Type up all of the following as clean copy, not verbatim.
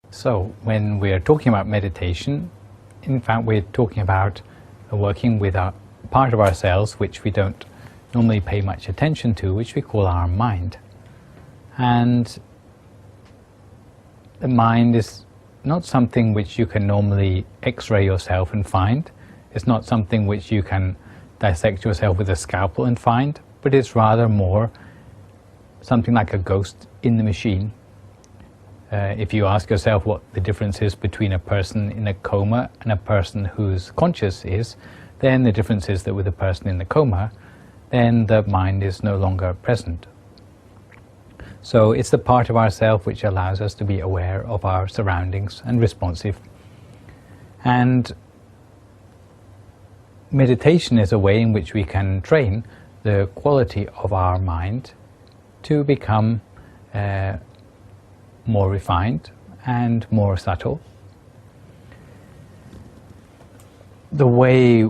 So when we're talking about meditation, in fact we're talking about working with a part of ourselves which we don't normally pay much attention to, which we call our mind. And the mind is not something which you can normally x-ray yourself and find. It's not something which you can dissect yourself with a scalpel and find, but it's rather more something like a ghost in the machine. If you ask yourself what the difference is between a person in a coma and a person who's conscious is, then the difference is that with a person in the coma, then the mind is no longer present. So it's the part of ourself which allows us to be aware of our surroundings and responsive. And meditation is a way in which we can train the quality of our mind to become more refined and more subtle. The way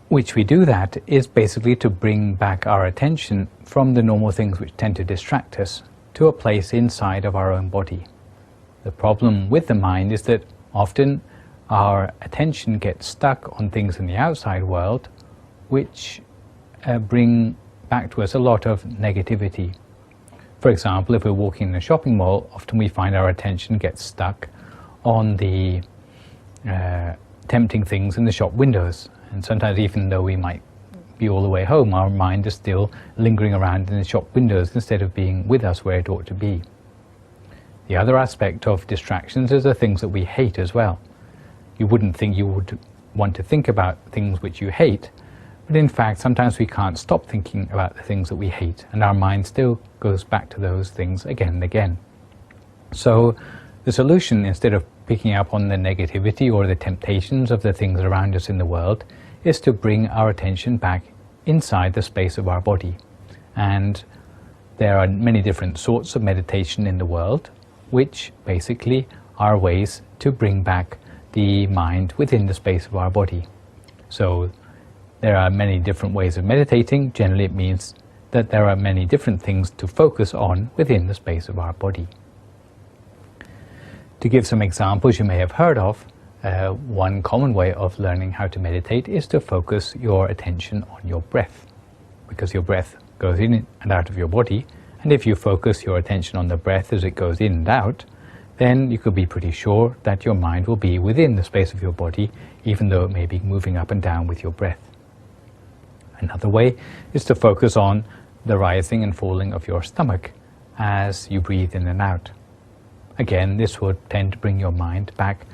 which we do that is basically to bring back our attention from the normal things which tend to distract us to a place inside of our own body. The problem with the mind is that often our attention gets stuck on things in the outside world which bring back to us a lot of negativity. For example, if we're walking in a shopping mall, often we find our attention gets stuck on the tempting things in the shop windows. And sometimes even though we might be all the way home, our mind is still lingering around in the shop windows instead of being with us where it ought to be. The other aspect of distractions is the things that we hate as well. You wouldn't think you would want to think about things which you hate, but in fact sometimes we can't stop thinking about the things that we hate, and our mind still goes back to those things again and again. So the solution, instead of picking up on the negativity or the temptations of the things around us in the world, is to bring our attention back inside the space of our body. And there are many different sorts of meditation in the world, which basically are ways to bring back the mind within the space of our body. So there are many different ways of meditating. Generally it means that there are many different things to focus on within the space of our body. To give some examples you may have heard of, one common way of learning how to meditate is to focus your attention on your breath, because your breath goes in and out of your body, and if you focus your attention on the breath as it goes in and out, then you could be pretty sure that your mind will be within the space of your body, even though it may be moving up and down with your breath. Another way is to focus on the rising and falling of your stomach as you breathe in and out. Again, this would tend to bring your mind back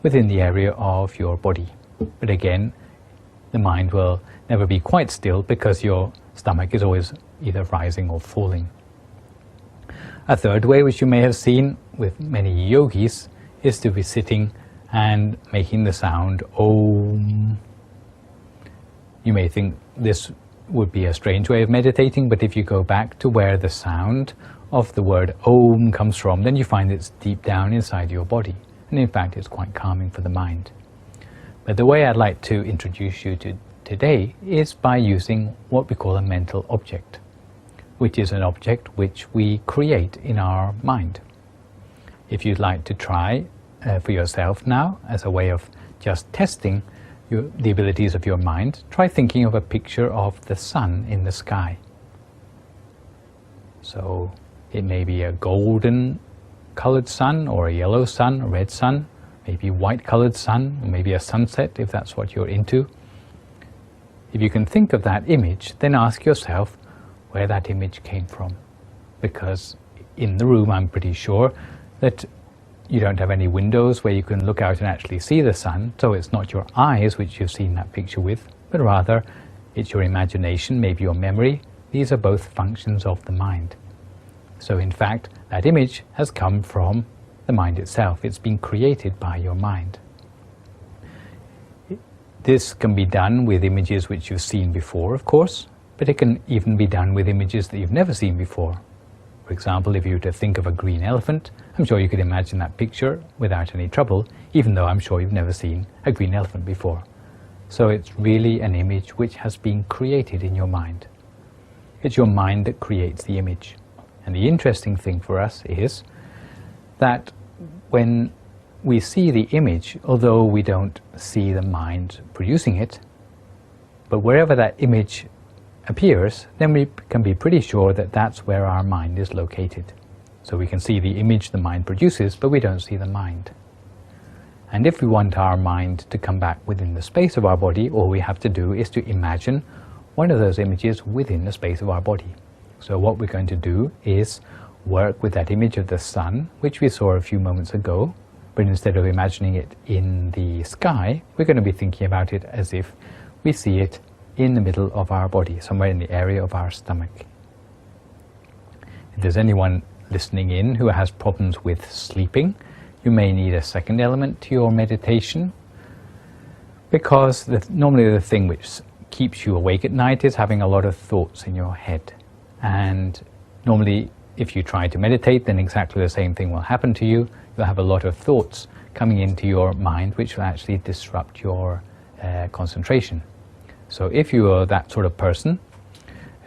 within the area of your body. But again, the mind will never be quite still because your stomach is always either rising or falling. A third way, which you may have seen with many yogis, is to be sitting and making the sound Om. You may think this would be a strange way of meditating, but if you go back to where the sound of the word Om comes from, then you find it's deep down inside your body. And in fact, it's quite calming for the mind. But the way I'd like to introduce you to today is by using what we call a mental object, which is an object which we create in our mind. If you'd like to try for yourself now, as a way of just testing the abilities of your mind, try thinking of a picture of the sun in the sky. So it may be a golden colored sun, or a yellow sun, a red sun, maybe white colored sun, or maybe a sunset if that's what you're into. If you can think of that image, then ask yourself where that image came from. Because in the room I'm pretty sure that you don't have any windows where you can look out and actually see the sun, so it's not your eyes which you've seen that picture with, but rather it's your imagination, maybe your memory. These are both functions of the mind. So in fact, that image has come from the mind itself. It's been created by your mind. This can be done with images which you've seen before, of course, but it can even be done with images that you've never seen before. For example, if you were to think of a green elephant, I'm sure you could imagine that picture without any trouble, even though I'm sure you've never seen a green elephant before. So it's really an image which has been created in your mind. It's your mind that creates the image. And the interesting thing for us is that when we see the image, although we don't see the mind producing it, but wherever that image appears, then we can be pretty sure that that's where our mind is located. So we can see the image the mind produces, but we don't see the mind. And if we want our mind to come back within the space of our body, all we have to do is to imagine one of those images within the space of our body. So what we're going to do is work with that image of the sun, which we saw a few moments ago, but instead of imagining it in the sky, we're going to be thinking about it as if we see it in the middle of our body, somewhere in the area of our stomach. If there's anyone listening in who has problems with sleeping, you may need a second element to your meditation, because normally the thing which keeps you awake at night is having a lot of thoughts in your head. And normally if you try to meditate, then exactly the same thing will happen to you. You'll have a lot of thoughts coming into your mind which will actually disrupt your concentration. So if you are that sort of person,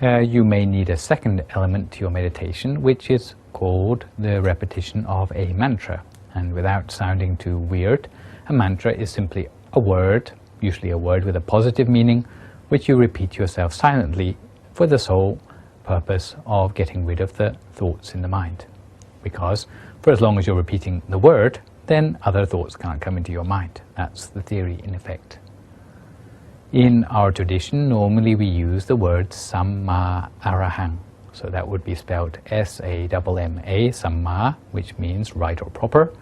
you may need a second element to your meditation, which is called the repetition of a mantra. And without sounding too weird, a mantra is simply a word, usually a word with a positive meaning, which you repeat to yourself silently for the sole purpose of getting rid of the thoughts in the mind. Because for as long as you're repeating the word, then other thoughts can't come into your mind. That's the theory in effect. In our tradition, normally we use the word Samma Arahang. So that would be spelled S-A-M-M-A, Samma, which means right or proper,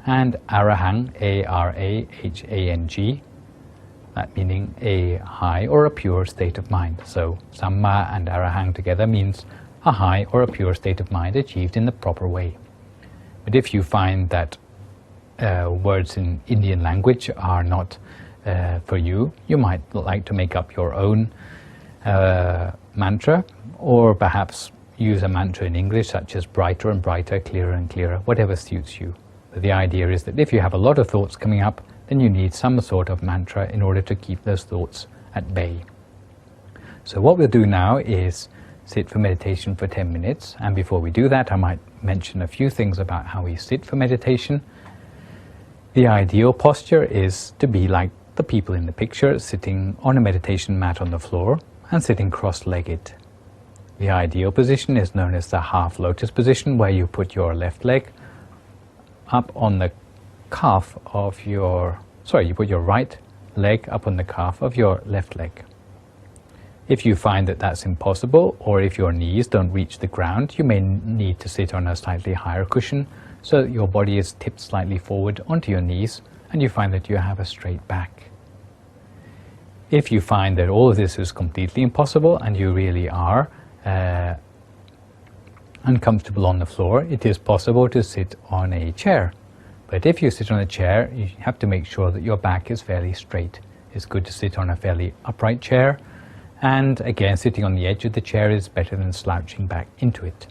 and Arahang, A-R-A-H-A-N-G, that meaning a high or a pure state of mind. So Samma and Arahang together means a high or a pure state of mind achieved in the proper way. But if you find that words in Indian language are not for you, you might like to make up your own mantra, or perhaps use a mantra in English such as brighter and brighter, clearer and clearer, whatever suits you. But the idea is that if you have a lot of thoughts coming up, then you need some sort of mantra in order to keep those thoughts at bay. So what we'll do now is sit for meditation for 10 minutes, and before we do that I might mention a few things about how we sit for meditation. The ideal posture is to be like the people in the picture, sitting on a meditation mat on the floor and sitting cross-legged. The ideal position is known as the half-lotus position, where you put your left leg up on the calf of your, you put your right leg up on the calf of your left leg. If you find that that's impossible, or if your knees don't reach the ground, you may need to sit on a slightly higher cushion so that your body is tipped slightly forward onto your knees and you find that you have a straight back. If you find that all of this is completely impossible and you really are uncomfortable on the floor, it is possible to sit on a chair. But if you sit on a chair, you have to make sure that your back is fairly straight. It's good to sit on a fairly upright chair, and again, sitting on the edge of the chair is better than slouching back into it.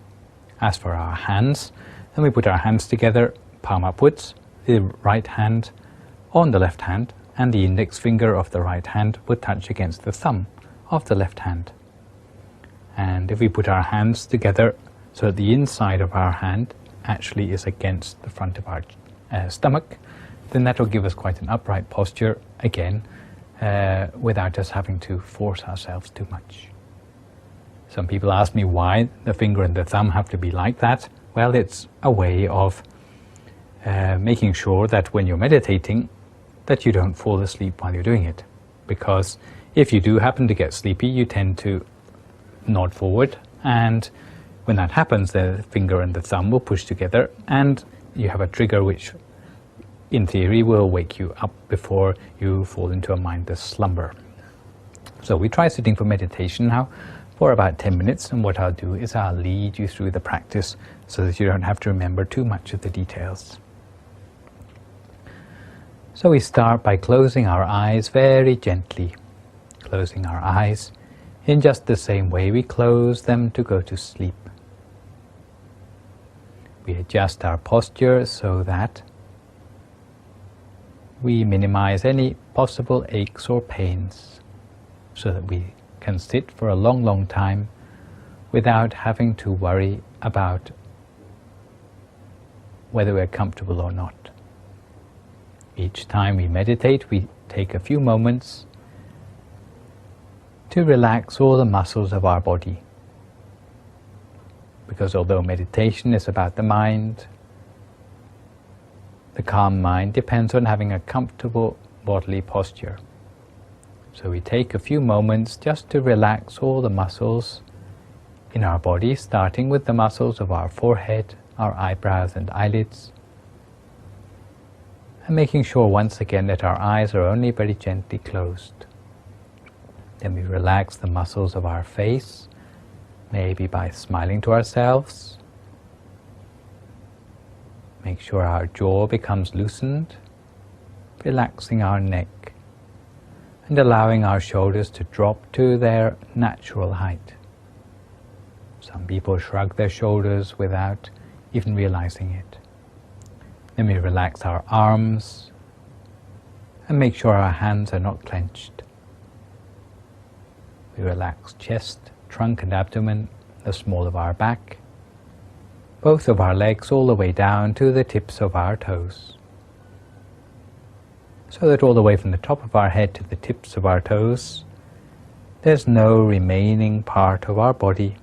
As for our hands, then we put our hands together, palm upwards, the right hand on the left hand, and the index finger of the right hand would touch against the thumb of the left hand. And if we put our hands together so that the inside of our hand actually is against the front of our stomach, then that will give us quite an upright posture, again, without us having to force ourselves too much. Some people ask me why the finger and the thumb have to be like that. Well, it's a way of making sure that when you're meditating, that you don't fall asleep while you're doing it. Because if you do happen to get sleepy, you tend to nod forward, and when that happens, the finger and the thumb will push together, and you have a trigger which, in theory, will wake you up before you fall into a mindless slumber. So we try sitting for meditation now for about 10 minutes, and what I'll do is I'll lead you through the practice so that you don't have to remember too much of the details. So we start by closing our eyes very gently, closing our eyes in just the same way we close them to go to sleep. We adjust our posture so that we minimize any possible aches or pains, so that we can sit for a long, long time without having to worry about whether we're comfortable or not. Each time we meditate, we take a few moments to relax all the muscles of our body. Because although meditation is about the mind, the calm mind depends on having a comfortable bodily posture. So we take a few moments just to relax all the muscles in our body, starting with the muscles of our forehead, our eyebrows and eyelids, and making sure once again that our eyes are only very gently closed. Then we relax the muscles of our face, maybe by smiling to ourselves. Make sure our jaw becomes loosened, relaxing our neck, and allowing our shoulders to drop to their natural height. Some people shrug their shoulders without even realizing it. Then we relax our arms and make sure our hands are not clenched. We relax chest, trunk and abdomen, the small of our back, both of our legs all the way down to the tips of our toes. So that all the way from the top of our head to the tips of our toes, there's no remaining part of our body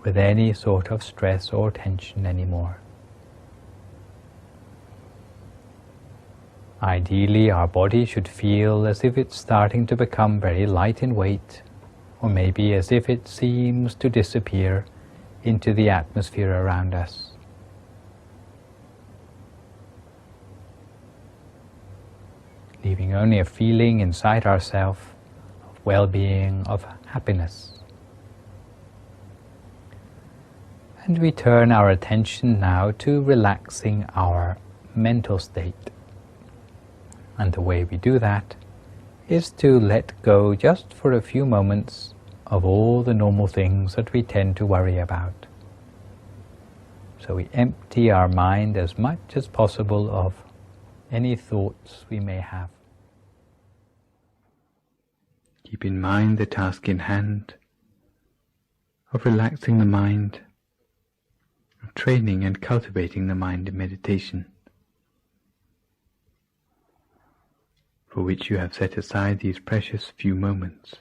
with any sort of stress or tension anymore. Ideally, our body should feel as if it's starting to become very light in weight, or maybe as if it seems to disappear into the atmosphere around us. Leaving only a feeling inside ourselves of well-being, of happiness. And we turn our attention now to relaxing our mental state. And the way we do that is to let go just for a few moments of all the normal things that we tend to worry about. So we empty our mind as much as possible of any thoughts we may have. Keep in mind the task in hand of relaxing the mind, of training and cultivating the mind in meditation, for which you have set aside these precious few moments.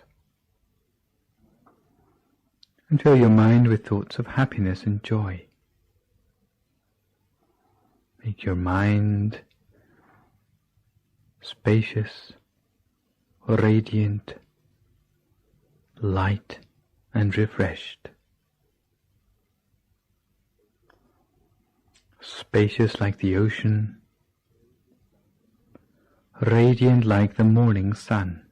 And fill your mind with thoughts of happiness and joy. Make your mind spacious, radiant, light and refreshed. Spacious like the ocean, radiant like the morning sun,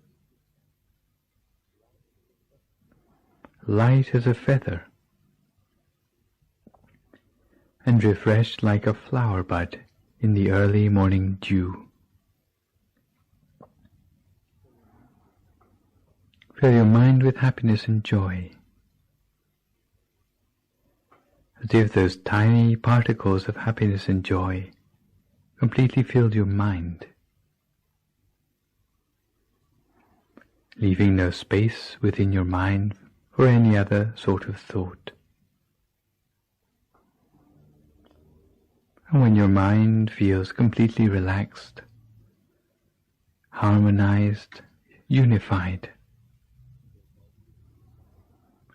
light as a feather, and refreshed like a flower bud in the early morning dew. Fill your mind with happiness and joy, as if those tiny particles of happiness and joy completely filled your mind, leaving no space within your mind for any other sort of thought. And when your mind feels completely relaxed, harmonized, unified,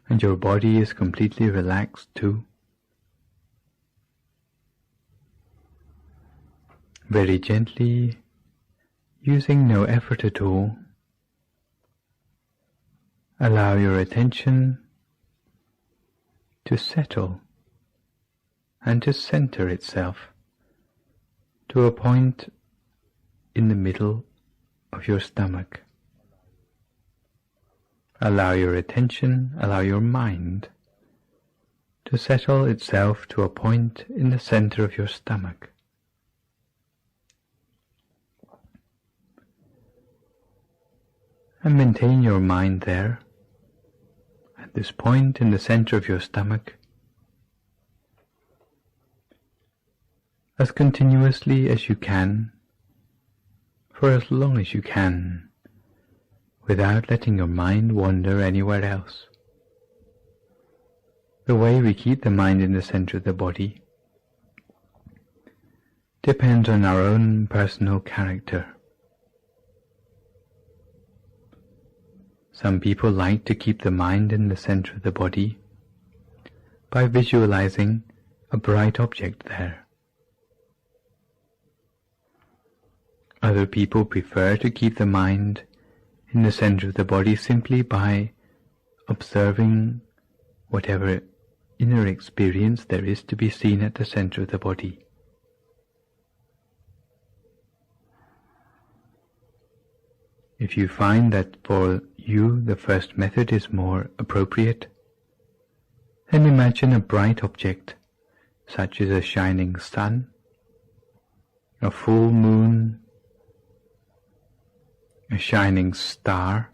and your body is completely relaxed too, very gently, using no effort at all, allow your attention to settle and to center itself to a point in the middle of your stomach. Allow your attention, allow your mind to settle itself to a point in the center of your stomach. And maintain your mind there, at this point in the center of your stomach, as continuously as you can, for as long as you can, without letting your mind wander anywhere else. The way we keep the mind in the center of the body depends on our own personal character. Some people like to keep the mind in the center of the body by visualizing a bright object there. Other people prefer to keep the mind in the center of the body simply by observing whatever inner experience there is to be seen at the center of the body. If you find that for you the first method is more appropriate, then imagine a bright object such as a shining sun, a full moon, a shining star,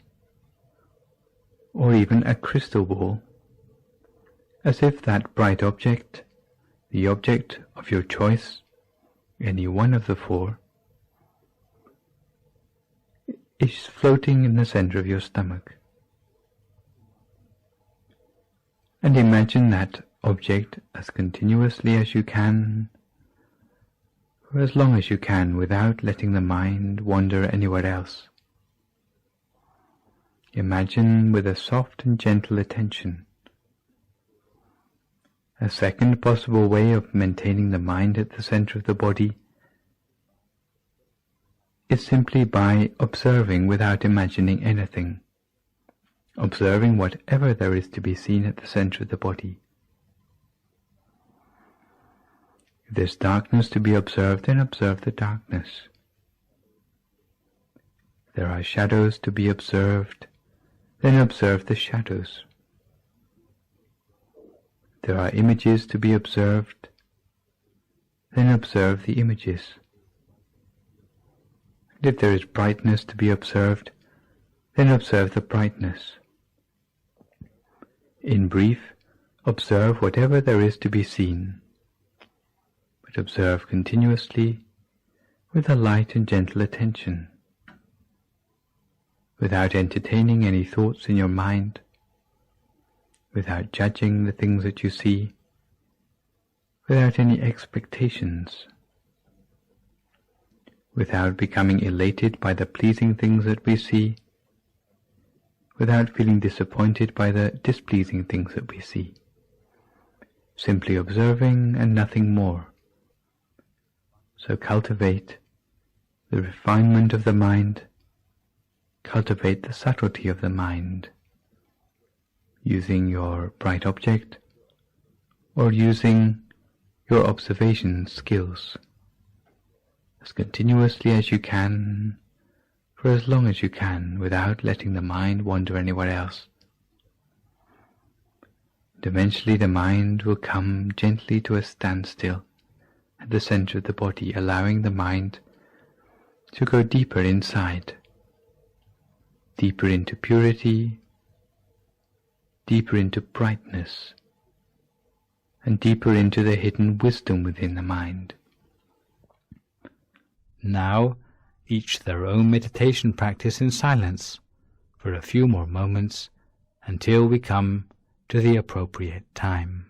or even a crystal ball, as if that bright object, the object of your choice, any one of the four, is floating in the center of your stomach. And imagine that object as continuously as you can, for as long as you can, without letting the mind wander anywhere else. Imagine with a soft and gentle attention. A second possible way of maintaining the mind at the center of the body is simply by observing without imagining anything, observing whatever there is to be seen at the center of the body. If there's darkness to be observed, then observe the darkness. If there are shadows to be observed, then observe the shadows. If there are images to be observed, then observe the images. And if there is brightness to be observed, then observe the brightness. In brief, observe whatever there is to be seen, but observe continuously with a light and gentle attention, without entertaining any thoughts in your mind, without judging the things that you see, without any expectations, without becoming elated by the pleasing things that we see, without feeling disappointed by the displeasing things that we see, simply observing and nothing more. So cultivate the refinement of the mind, cultivate the subtlety of the mind, using your bright object or using your observation skills, as continuously as you can, for as long as you can, without letting the mind wander anywhere else. And eventually the mind will come gently to a standstill at the center of the body, allowing the mind to go deeper inside, deeper into purity, deeper into brightness, and deeper into the hidden wisdom within the mind. Now, each their own meditation practice in silence for a few more moments until we come to the appropriate time.